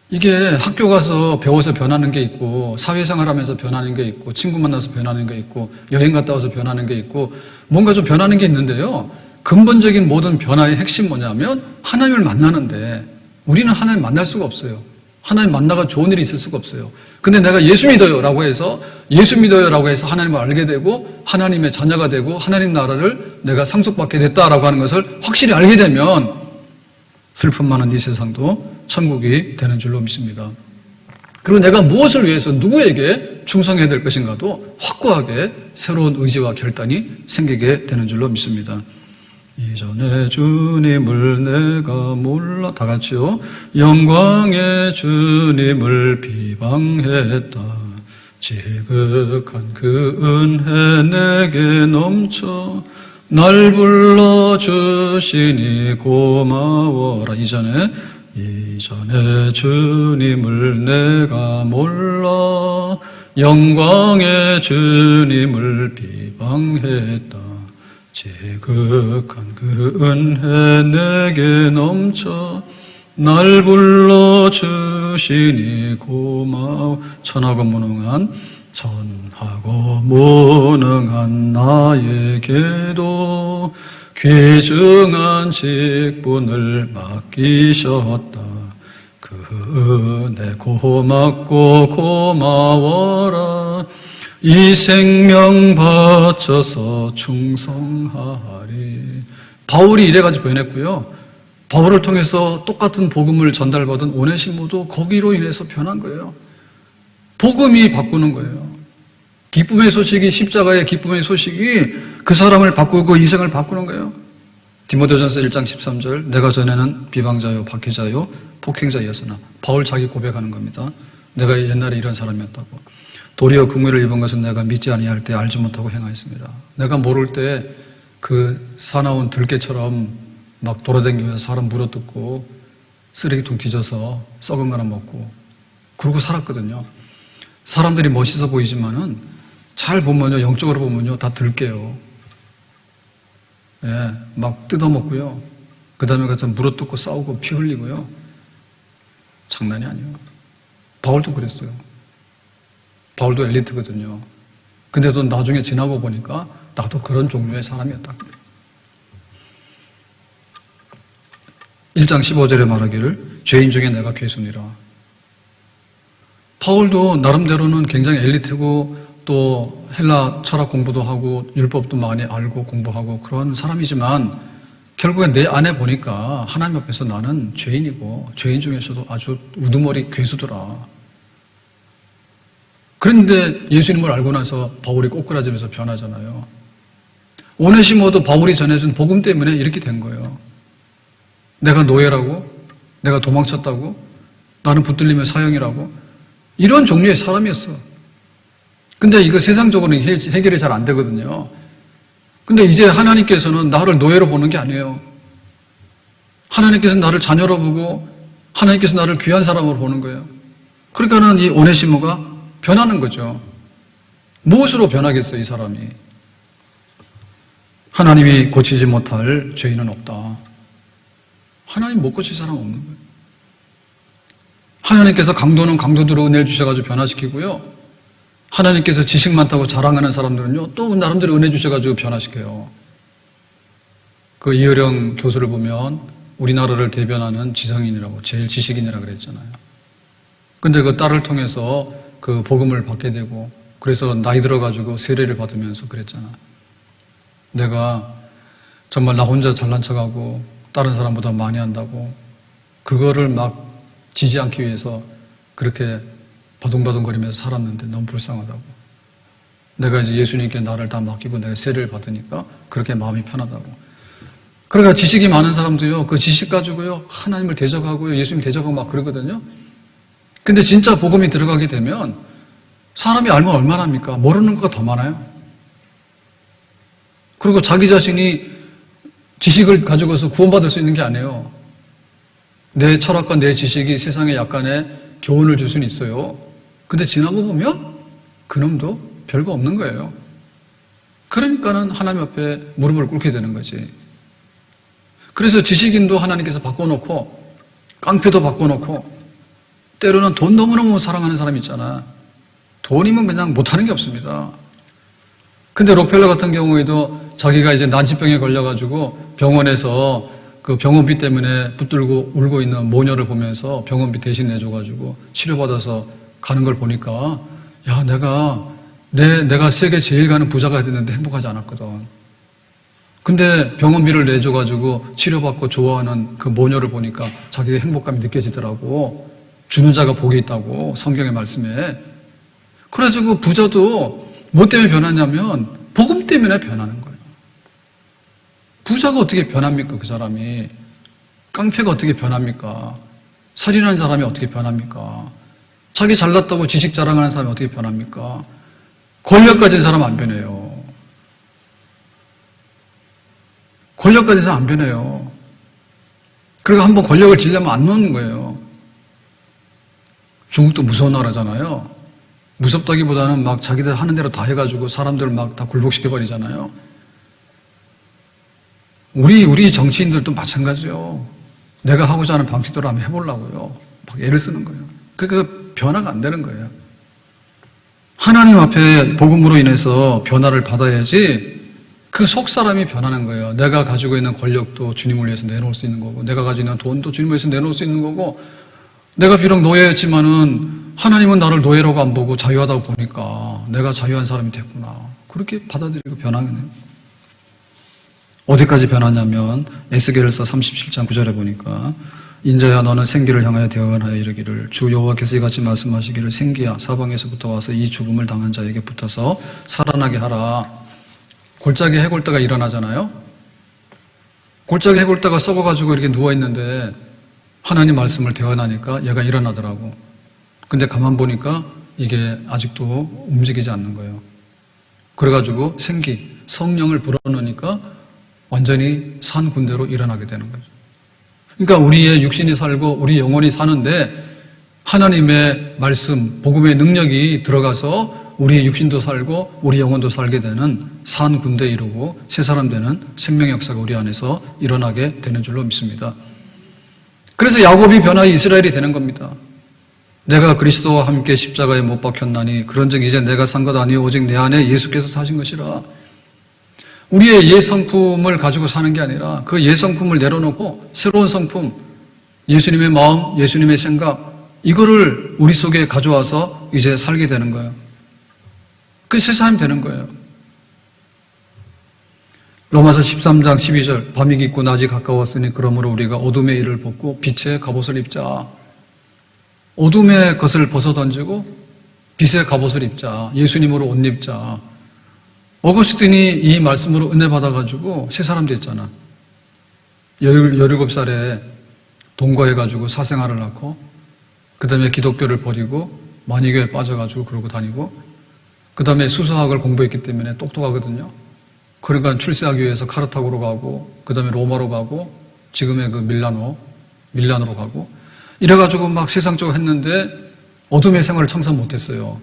이게 학교 가서 배워서 변하는 게 있고, 사회생활 하면서 변하는 게 있고, 친구 만나서 변하는 게 있고, 여행 갔다 와서 변하는 게 있고, 뭔가 좀 변하는 게 있는데요. 근본적인 모든 변화의 핵심 뭐냐면 하나님을 만나는데, 우리는 하나님 만날 수가 없어요. 하나님 만나가 좋은 일이 있을 수가 없어요. 근데 내가 예수 믿어요라고 해서 하나님을 알게 되고 하나님의 자녀가 되고 하나님 나라를 내가 상속받게 됐다라고 하는 것을 확실히 알게 되면 슬픔 많은 이 세상도 천국이 되는 줄로 믿습니다. 그리고 내가 무엇을 위해서 누구에게 충성해야 될 것인가도 확고하게 새로운 의지와 결단이 생기게 되는 줄로 믿습니다. 이전에 주님을 내가 몰라, 다 같이요. 영광의 주님을 비방했다. 지극한 그 은혜 내게 넘쳐 날 불러주시니 고마워라. 이전에 주님을 내가 몰라 영광의 주님을 비방했다. 지극한 그 은혜 내게 넘쳐 날 불러주시니 고마워. 천하고 무능한 나에게도 귀중한 직분을 맡기셨다. 그 은혜 고맙고 고마워라. 이 생명 바쳐서 충성하리. 바울이 이래가지고 변했고요. 바울을 통해서 똑같은 복음을 전달받은 오네시모도 거기로 인해서 변한 거예요. 복음이 바꾸는 거예요. 기쁨의 소식이, 십자가의 기쁨의 소식이 그 사람을 바꾸고 인생을 바꾸는 거예요. 디모데전서 1장 13절, 내가 전에는 비방자요 박해자요 폭행자였으나, 바울 자기 고백하는 겁니다. 내가 옛날에 이런 사람이었다고. 도리어 긍휼을 입은 것은 내가 믿지 아니할 때 알지 못하고 행하였습니다. 내가 모를 때 그 사나운 들개처럼 막 돌아다니면서 사람 물어뜯고 쓰레기통 뒤져서 썩은 거나 먹고 그러고 살았거든요. 사람들이 멋있어 보이지만은 잘 보면요, 영적으로 보면요, 다 들게요. 예, 막 뜯어먹고요. 그 다음에 가서 물어뜯고 싸우고 피 흘리고요. 장난이 아니에요. 바울도 그랬어요. 바울도 엘리트거든요. 근데도 나중에 지나고 보니까 나도 그런 종류의 사람이었다. 1장 15절에 말하기를 죄인 중에 내가 괴순이라. 바울도 나름대로는 굉장히 엘리트고 또 헬라 철학 공부도 하고 율법도 많이 알고 공부하고 그런 사람이지만 결국에 내 안에 보니까 하나님 앞에서 나는 죄인이고 죄인 중에서도 아주 우두머리 괴수더라. 그런데 예수님을 알고 나서 바울이 꼬꾸라지면서 변하잖아요. 오네시모도 바울이 전해준 복음 때문에 이렇게 된 거예요. 내가 노예라고, 내가 도망쳤다고, 나는 붙들리면 사형이라고, 이런 종류의 사람이었어. 근데 이거 세상적으로는 해결이 잘 안 되거든요. 근데 이제 하나님께서는 나를 노예로 보는 게 아니에요. 하나님께서는 나를 자녀로 보고 하나님께서 나를 귀한 사람으로 보는 거예요. 그러니까는 이 오네시모가 변하는 거죠. 무엇으로 변하겠어요, 이 사람이? 하나님이 고치지 못할 죄인은 없다. 하나님 못 고칠 사람 없는 거예요. 하나님께서 강도는 강도대로 은혜를 주셔가지고 변화시키고요. 하나님께서 지식 많다고 자랑하는 사람들은요, 또 나름대로 은혜 주셔가지고 변화시켜요. 그 이어령 교수를 보면 우리나라를 대변하는 지성인이라고, 제일 지식인이라고 그랬잖아요. 근데 그 딸을 통해서 그 복음을 받게 되고, 그래서 나이 들어가지고 세례를 받으면서 그랬잖아. 내가 정말 나 혼자 잘난 척하고 다른 사람보다 많이 한다고 그거를 막 지지 않기 위해서 그렇게 바둥바둥거리면서 살았는데 너무 불쌍하다고. 내가 이제 예수님께 나를 다 맡기고 내가 세례를 받으니까 그렇게 마음이 편하다고. 그러니까 지식이 많은 사람도요, 그 지식 가지고요, 하나님을 대적하고요, 예수님 대적하고 막 그러거든요. 근데 진짜 복음이 들어가게 되면 사람이 알면 얼마나 합니까? 모르는 것가 더 많아요. 그리고 자기 자신이 지식을 가지고서 구원받을 수 있는 게 아니에요. 내 철학과 내 지식이 세상에 약간의 교훈을 줄 수는 있어요. 근데 지나고 보면 그놈도 별거 없는 거예요. 그러니까는 하나님 앞에 무릎을 꿇게 되는 거지. 그래서 지식인도 하나님께서 바꿔놓고 깡패도 바꿔놓고 때로는 돈 너무너무 사랑하는 사람 있잖아. 돈이면 그냥 못하는 게 없습니다. 근데 록펠러 같은 경우에도 자기가 이제 난치병에 걸려가지고 병원에서 그 병원비 때문에 붙들고 울고 있는 모녀를 보면서 병원비 대신 내줘가지고 치료받아서 가는 걸 보니까 야, 내가 세계 제일 가는 부자가 됐는데 행복하지 않았거든. 근데 병원비를 내줘가지고 치료받고 좋아하는 그 모녀를 보니까 자기의 행복감이 느껴지더라고. 주는 자가 복이 있다고 성경의 말씀에. 그래가지고 부자도 뭐 때문에 변하냐면 복음 때문에 변하는 거예요. 부자가 어떻게 변합니까? 그 사람이. 깡패가 어떻게 변합니까? 살인하는 사람이 어떻게 변합니까? 자기 잘났다고 지식 자랑하는 사람이 어떻게 변합니까? 권력 가진 사람 안 변해요. 권력 가진 사람 안 변해요. 그리고 한번 권력을 지려면 안 놓는 거예요. 중국도 무서운 나라잖아요. 무섭다기보다는 막 자기들 하는 대로 다 해가지고 사람들을 막 다 굴복시켜버리잖아요. 우리 정치인들도 마찬가지요. 내가 하고자 하는 방식대로 한번 해보려고요. 막 애를 쓰는 거예요. 그 변화가 안 되는 거예요. 하나님 앞에 복음으로 인해서 변화를 받아야지 그 속 사람이 변하는 거예요. 내가 가지고 있는 권력도 주님을 위해서 내놓을 수 있는 거고, 내가 가지고 있는 돈도 주님을 위해서 내놓을 수 있는 거고, 내가 비록 노예였지만은 하나님은 나를 노예라고 안 보고 자유하다고 보니까 내가 자유한 사람이 됐구나. 그렇게 받아들이고 변하게 돼요. 어디까지 변하냐면 에스겔서 37장 9절에 보니까 인자야 너는 생기를 향하여 대언하여 이르기를 주 여호와께서 이같이 말씀하시기를 생기야 사방에서부터 와서 이 죽음을 당한 자에게 붙어서 살아나게 하라. 골짜기 해골다가 일어나잖아요. 골짜기 해골다가 썩어가지고 이렇게 누워있는데 하나님 말씀을 대언하니까 얘가 일어나더라고. 근데 가만 보니까 이게 아직도 움직이지 않는 거예요. 그래가지고 생기, 성령을 불어넣으니까 완전히 산 군대로 일어나게 되는 거죠. 그러니까 우리의 육신이 살고 우리 영혼이 사는데 하나님의 말씀, 복음의 능력이 들어가서 우리의 육신도 살고 우리 영혼도 살게 되는 산 군대 이루고 새 사람 되는 생명의 역사가 우리 안에서 일어나게 되는 줄로 믿습니다. 그래서 야곱이 변화의 이스라엘이 되는 겁니다. 내가 그리스도와 함께 십자가에 못 박혔나니 그런즉 이제 내가 산 것 아니요 오직 내 안에 예수께서 사신 것이라. 우리의 옛 성품을 가지고 사는 게 아니라 그 옛 성품을 내려놓고 새로운 성품, 예수님의 마음, 예수님의 생각, 이거를 우리 속에 가져와서 이제 살게 되는 거예요. 그 새 사람이 되는 거예요. 로마서 13장 12절 밤이 깊고 낮이 가까웠으니 그러므로 우리가 어둠의 일을 벗고 빛의 갑옷을 입자. 어둠의 것을 벗어던지고 빛의 갑옷을 입자. 예수님으로 옷 입자. 어거스틴이 이 말씀으로 은혜 받아가지고 새 사람 됐잖아. 17살에 동거해가지고 사생활을 낳고 그 다음에 기독교를 버리고 만이교에 빠져가지고 그러고 다니고 그 다음에 수사학을 공부했기 때문에 똑똑하거든요. 그러니까 출세하기 위해서 카르타고로 가고 그 다음에 로마로 가고 지금의 그 밀라노로 가고 이래가지고 막 세상적으로 했는데 어둠의 생활을 청산 못했어요.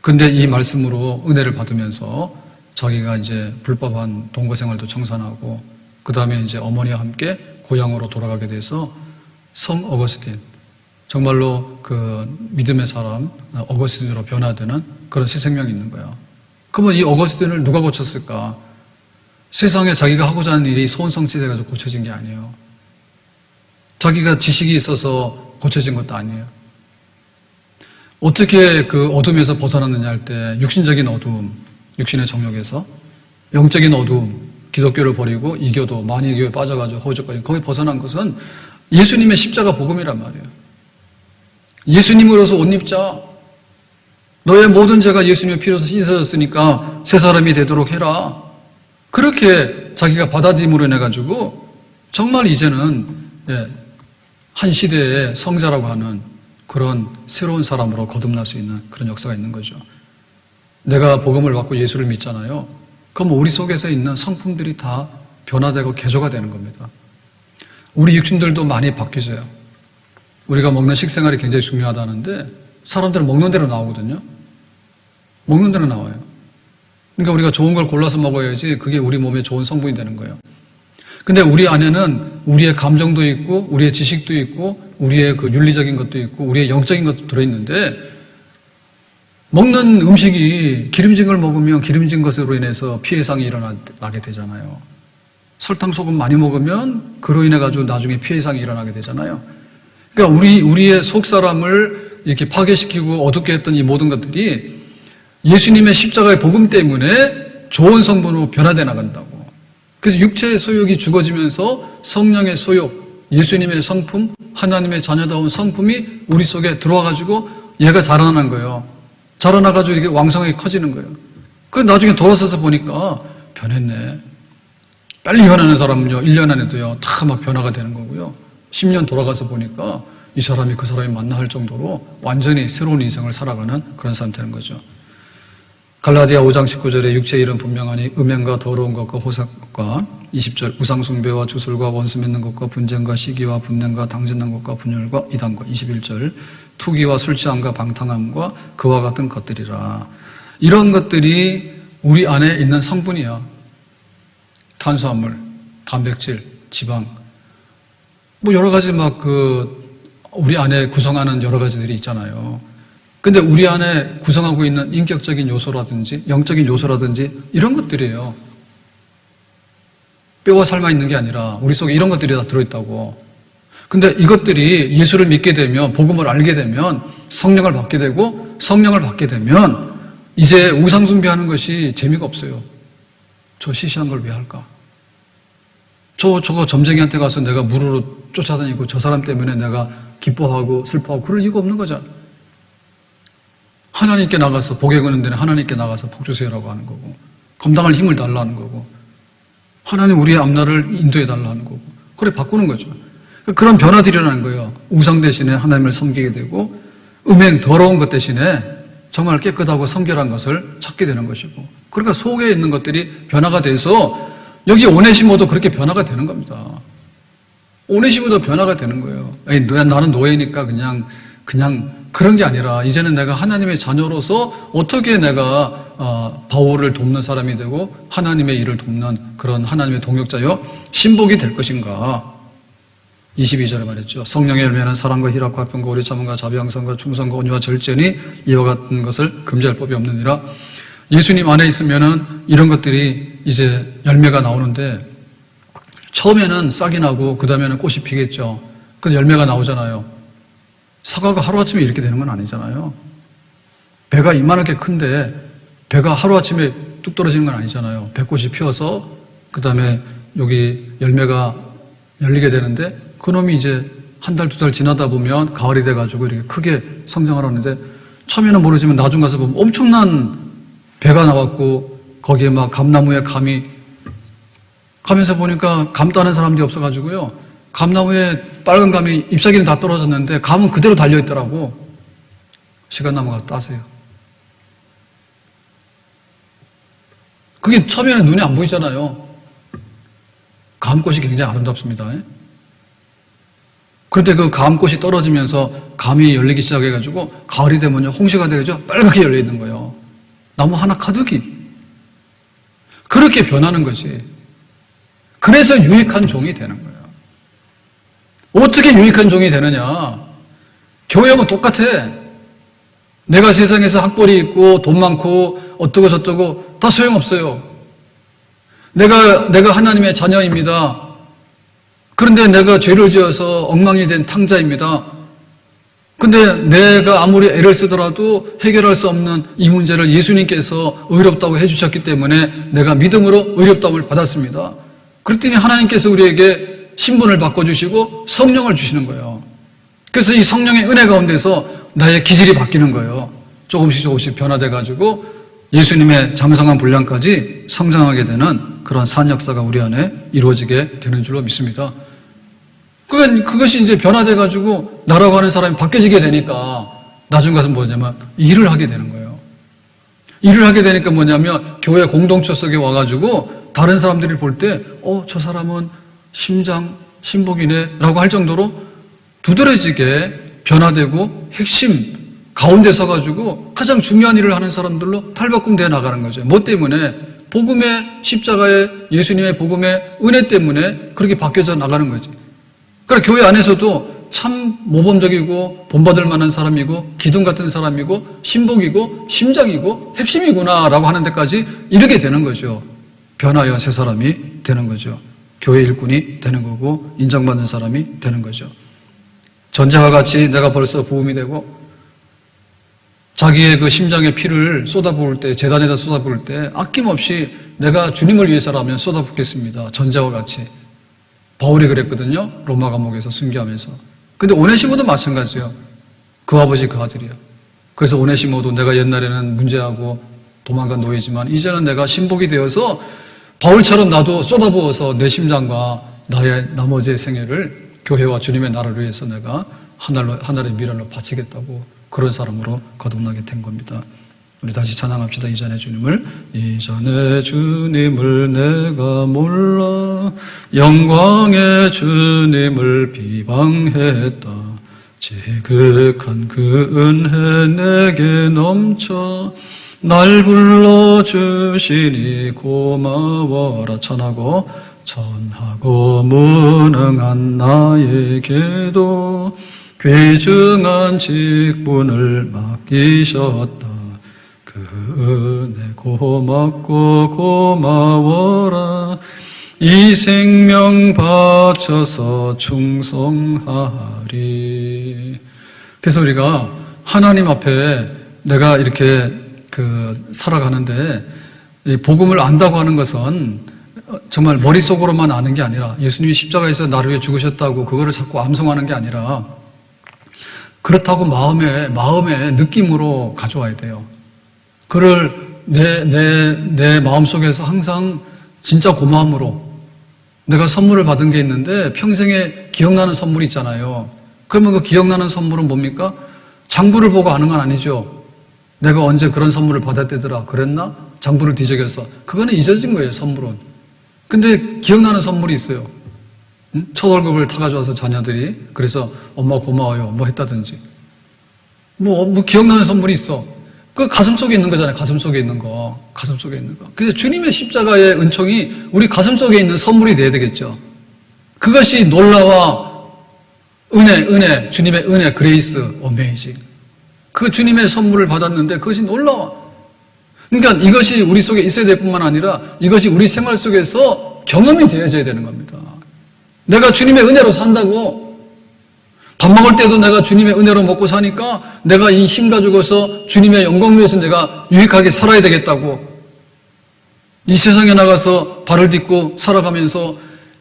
근데 이 말씀으로 은혜를 받으면서 자기가 이제 불법한 동거 생활도 청산하고 그 다음에 이제 어머니와 함께 고향으로 돌아가게 돼서 성 어거스틴, 정말로 그 믿음의 사람 어거스틴으로 변화되는 그런 새 생명이 있는 거예요. 그러면 이 어거스틴을 누가 고쳤을까? 세상에 자기가 하고자 하는 일이 소원성취돼가지고 고쳐진 게 아니에요. 자기가 지식이 있어서 고쳐진 것도 아니에요. 어떻게 그 어둠에서 벗어났느냐 할 때 육신적인 어둠, 육신의 정욕에서 영적인 어둠, 기독교를 버리고 이교도 만이교에 빠져가지고 허우적거리는 거기 벗어난 것은 예수님의 십자가 복음이란 말이에요. 예수님으로서 옷 입자. 너의 모든 죄가 예수님의 피로서 씻어졌으니까 새 사람이 되도록 해라. 그렇게 자기가 받아들임으로 인해가지고 정말 이제는 한 시대의 성자라고 하는 그런 새로운 사람으로 거듭날 수 있는 그런 역사가 있는 거죠. 내가 복음을 받고 예수를 믿잖아요. 그럼 우리 속에서 있는 성품들이 다 변화되고 개조가 되는 겁니다. 우리 육신들도 많이 바뀌어요. 우리가 먹는 식생활이 굉장히 중요하다는데 사람들은 먹는 대로 나오거든요. 먹는 대로 나와요. 그러니까 우리가 좋은 걸 골라서 먹어야지 그게 우리 몸에 좋은 성분이 되는 거예요. 근데 우리 안에는 우리의 감정도 있고 우리의 지식도 있고 우리의 그 윤리적인 것도 있고 우리의 영적인 것도 들어있는데 먹는 음식이 기름진 걸 먹으면 기름진 것으로 인해서 피해상이 일어나게 되잖아요. 설탕, 소금 많이 먹으면 그로 인해 가지고 나중에 피해상이 일어나게 되잖아요. 그러니까 우리의 속 사람을 이렇게 파괴시키고 어둡게 했던 이 모든 것들이 예수님의 십자가의 복음 때문에 좋은 성분으로 변화되어 나간다고. 그래서 육체의 소욕이 죽어지면서 성령의 소욕, 예수님의 성품, 하나님의 자녀다운 성품이 우리 속에 들어와가지고 얘가 자라나는 거예요. 자라나가지고 이게 왕성하게 커지는 거예요. 그 나중에 돌아서서 보니까 변했네. 빨리 변하는 사람은요, 1년 안에도요, 다 막 변화가 되는 거고요. 10년 돌아가서 보니까 이 사람이 그 사람이 맞나 할 정도로 완전히 새로운 인생을 살아가는 그런 사람이 되는 거죠. 갈라디아 5장 19절에 육체의 일은 분명하니 음행과 더러운 것과 호색과 20절 우상숭배와 주술과 원수 맺는 것과 분쟁과 시기와 분냄과 당진난 것과 분열과 이단과 21절 투기와 술취함과 방탕함과 그와 같은 것들이라. 이런 것들이 우리 안에 있는 성분이야. 탄수화물, 단백질, 지방 뭐 여러 가지 막 우리 안에 구성하는 여러 가지들이 있잖아요. 근데 우리 안에 구성하고 있는 인격적인 요소라든지 영적인 요소라든지 이런 것들이에요. 뼈가 삶아 있는 게 아니라 우리 속에 이런 것들이 다 들어있다고. 근데 이것들이 예수를 믿게 되면, 복음을 알게 되면, 성령을 받게 되고, 성령을 받게 되면 이제 우상숭배하는 것이 재미가 없어요. 저 시시한 걸 왜 할까? 저거 점쟁이한테 가서 내가 무료로 쫓아다니고 저 사람 때문에 내가 기뻐하고 슬퍼하고 그럴 이유가 없는 거잖아. 하나님께 나가서 복에 거는 데는 하나님께 나가서 복 주세요라고 하는 거고, 감당할 힘을 달라는 거고, 하나님 우리의 앞날을 인도해 달라는 거고, 그래 바꾸는 거죠. 그런 변화들이 일어나는 거예요. 우상 대신에 하나님을 섬기게 되고, 음행 더러운 것 대신에 정말 깨끗하고 성결한 것을 찾게 되는 것이고, 그러니까 속에 있는 것들이 변화가 돼서 여기 오네시모도 그렇게 변화가 되는 겁니다. 오네시모도 변화가 되는 거예요. 아니, 나는 노예니까 그냥 그런 게 아니라 이제는 내가 하나님의 자녀로서 어떻게 내가 바울을 돕는 사람이 되고 하나님의 일을 돕는 그런 하나님의 동역자여 신복이 될 것인가. 22절에 말했죠. 성령의 열매는 사랑과 희락과 화평과 오래 참음과 자비양선과 충성과 온유와 절제니 이와 같은 것을 금지할 법이 없느니라. 예수님 안에 있으면은 이런 것들이 이제 열매가 나오는데, 처음에는 싹이 나고 그 다음에는 꽃이 피겠죠. 그 열매가 나오잖아요. 사과가 하루아침에 이렇게 되는 건 아니잖아요. 배가 이만하게 큰데 배가 하루아침에 뚝 떨어지는 건 아니잖아요. 배꽃이 피어서 그 다음에 여기 열매가 열리게 되는데, 그놈이 이제 한 달, 두 달 지나다 보면 가을이 돼가지고 이렇게 크게 성장을 하는데, 처음에는 모르지만 나중 가서 보면 엄청난 배가 나왔고 거기에 막 감나무에 감이 가면서 보니까 감 따는 사람들이 없어가지고요, 감나무에 빨간 감이 잎사귀는 다 떨어졌는데 감은 그대로 달려있더라고. 시간 남아가 따세요. 그게 처음에는 눈에 안 보이잖아요. 감꽃이 굉장히 아름답습니다. 그런데 그 감꽃이 떨어지면서 감이 열리기 시작해가지고 가을이 되면요, 홍시가 되죠, 빨갛게 열려있는 거예요. 나무 하나 가득이. 그렇게 변하는 것이. 그래서 유익한 종이 되는 거예요. 어떻게 유익한 종이 되느냐? 교회하고 똑같아. 내가 세상에서 학벌이 있고 돈 많고 어떠고 저떠고 다 소용없어요. 내가 하나님의 자녀입니다. 그런데 내가 죄를 지어서 엉망이 된 탕자입니다. 근데 내가 아무리 애를 쓰더라도 해결할 수 없는 이 문제를 예수님께서 의롭다고 해주셨기 때문에 내가 믿음으로 의롭다움을 받았습니다. 그랬더니 하나님께서 우리에게 신분을 바꿔주시고 성령을 주시는 거예요. 그래서 이 성령의 은혜 가운데서 나의 기질이 바뀌는 거예요. 조금씩 변화돼가지고 예수님의 장성한 분량까지 성장하게 되는 그런 산 역사가 우리 안에 이루어지게 되는 줄로 믿습니다. 그것이 이제 변화돼가지고 나라고 하는 사람이 바뀌어지게 되니까 나중 가서 뭐냐면 일을 하게 되는 거예요. 일을 하게 되니까 뭐냐면 교회 공동체 속에 와가지고 다른 사람들이 볼 때 저 사람은 신복이네 라고 할 정도로 두드러지게 변화되고 핵심 가운데 서가지고 가장 중요한 일을 하는 사람들로 탈바꿈되어 나가는 거죠. 뭐 때문에? 복음의 십자가의 예수님의 복음의 은혜 때문에 그렇게 바뀌어져 나가는 거지. 그러니까 교회 안에서도 참 모범적이고 본받을 만한 사람이고 기둥 같은 사람이고 신복이고 심장이고 핵심이구나라고 하는 데까지 이르게 되는 거죠. 변화여 새 사람이 되는 거죠. 교회 일꾼이 되는 거고 인정받는 사람이 되는 거죠. 전쟁과 같이 내가 벌써 부음이 되고 자기의 그 심장의 피를 쏟아부을 때, 제단에다 쏟아부을 때 아낌없이 내가 주님을 위해서라면 쏟아붓겠습니다. 전자와 같이. 바울이 그랬거든요. 로마 감옥에서 순교하면서. 근데 오네시모도 마찬가지예요. 그 아버지 그 아들이요. 그래서 오네시모도 내가 옛날에는 문제하고 도망간 노예지만 이제는 내가 신복이 되어서 바울처럼 나도 쏟아부어서 내 심장과 나의 나머지의 생애를 교회와 주님의 나라를 위해서 내가 하나의 미련을 바치겠다고 그런 사람으로 거듭나게 된 겁니다. 우리 다시 찬양합시다. 이전의 주님을. 이전의 주님을 내가 몰라 영광의 주님을 비방했다. 지극한 그 은혜 내게 넘쳐 날 불러주시니 고마워라. 전하고 무능한 나에게도 귀중한 직분을 맡기셨다. 그 은혜 고맙고 고마워라. 이 생명 바쳐서 충성하리. 그래서 우리가 하나님 앞에 내가 이렇게 살아가는데 이 복음을 안다고 하는 것은 정말 머릿속으로만 아는 게 아니라 예수님이 십자가에서 나를 위해 죽으셨다고 그거를 자꾸 암송하는 게 아니라 그렇다고 마음의 느낌으로 가져와야 돼요. 그를 내 마음속에서 항상 진짜 고마움으로 내가 선물을 받은 게 있는데 평생에 기억나는 선물이 있잖아요. 그러면 그 기억나는 선물은 뭡니까? 장부를 보고 아는 건 아니죠. 내가 언제 그런 선물을 받았대더라 그랬나? 장부를 뒤적여서. 그거는 잊어진 거예요, 선물은. 근데 기억나는 선물이 있어요. 첫 월급을 타가져와서 자녀들이 그래서 엄마 고마워요 뭐 했다든지 뭐 기억나는 선물이 있어. 그 가슴 속에 있는 거잖아요. 가슴 속에 있는 거. 그래서 주님의 십자가의 은총이 우리 가슴 속에 있는 선물이 돼야 되겠죠. 그것이 놀라와 은혜, 주님의 은혜, 그레이스, 어메이징. 그 주님의 선물을 받았는데 그것이 놀라와. 그러니까 이것이 우리 속에 있어야 될 뿐만 아니라 이것이 우리 생활 속에서 경험이 되어져야 되는 겁니다. 내가 주님의 은혜로 산다고 밥 먹을 때도 내가 주님의 은혜로 먹고 사니까 내가 이 힘 가지고서 주님의 영광 위해서 내가 유익하게 살아야 되겠다고 이 세상에 나가서 발을 딛고 살아가면서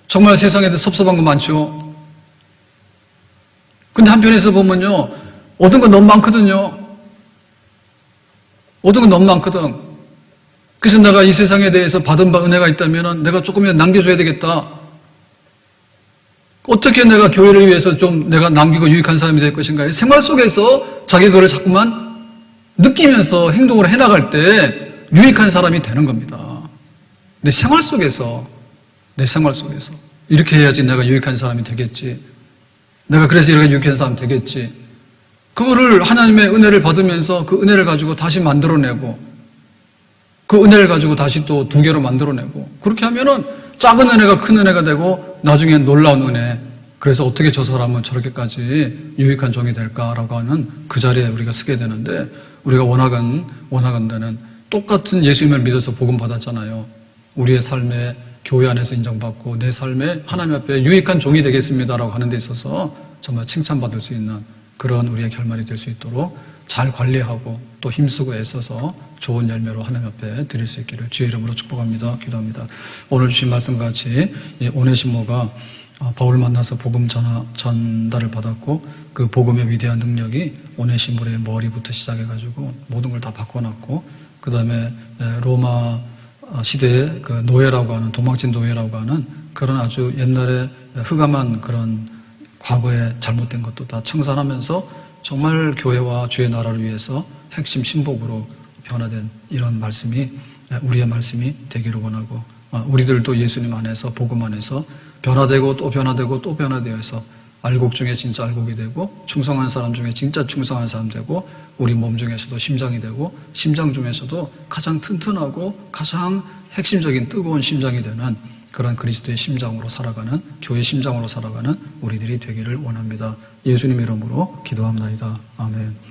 정말 세상에도 섭섭한 거 많죠. 근데 한편에서 보면요 얻은 건 너무 많거든요. 얻은 건 너무 많거든. 그래서 내가 이 세상에 대해서 받은 바 은혜가 있다면 내가 조금이라도 남겨줘야 되겠다. 어떻게 내가 교회를 위해서 좀 내가 남기고 유익한 사람이 될 것인가. 생활 속에서 자기 그걸 자꾸만 느끼면서 행동을 해나갈 때 유익한 사람이 되는 겁니다. 내 생활 속에서 이렇게 해야지 내가 유익한 사람이 되겠지. 내가 그래서 이렇게 유익한 사람 되겠지. 그거를 하나님의 은혜를 받으면서 그 은혜를 가지고 다시 만들어내고 그 은혜를 가지고 다시 또 두 개로 만들어내고 그렇게 하면은 작은 은혜가 큰 은혜가 되고 나중엔 놀라운 은혜. 그래서 어떻게 저 사람은 저렇게까지 유익한 종이 될까라고 하는 그 자리에 우리가 서게 되는데 우리가 원하건대는 똑같은 예수님을 믿어서 복음 받았잖아요. 우리의 삶에 교회 안에서 인정받고 내 삶에 하나님 앞에 유익한 종이 되겠습니다라고 하는 데 있어서 정말 칭찬받을 수 있는 그런 우리의 결말이 될 수 있도록 잘 관리하고 또 힘쓰고 애써서 좋은 열매로 하나님 앞에 드릴 수 있기를 주의 이름으로 축복합니다. 기도합니다. 오늘 주신 말씀과 같이 오네시모가 바울을 만나서 복음 전달을 받았고 그 복음의 위대한 능력이 오네시모의 머리부터 시작해가지고 모든 걸 다 바꿔놨고 그 다음에 로마 시대의 그 노예라고 하는 도망친 노예라고 하는 그런 아주 옛날에 흑암한 그런 과거에 잘못된 것도 다 청산하면서 정말 교회와 주의 나라를 위해서 핵심 신복으로 변화된 이런 말씀이 우리의 말씀이 되기를 원하고 우리들도 예수님 안에서 복음 안에서 변화되고 또 변화되고 또 변화되어서 알곡 중에 진짜 알곡이 되고 충성한 사람 중에 진짜 충성한 사람 되고 우리 몸 중에서도 심장이 되고 심장 중에서도 가장 튼튼하고 가장 핵심적인 뜨거운 심장이 되는 그런 그리스도의 심장으로 살아가는 교회의 심장으로 살아가는 우리들이 되기를 원합니다. 예수님 이름으로 기도합니다. 아멘.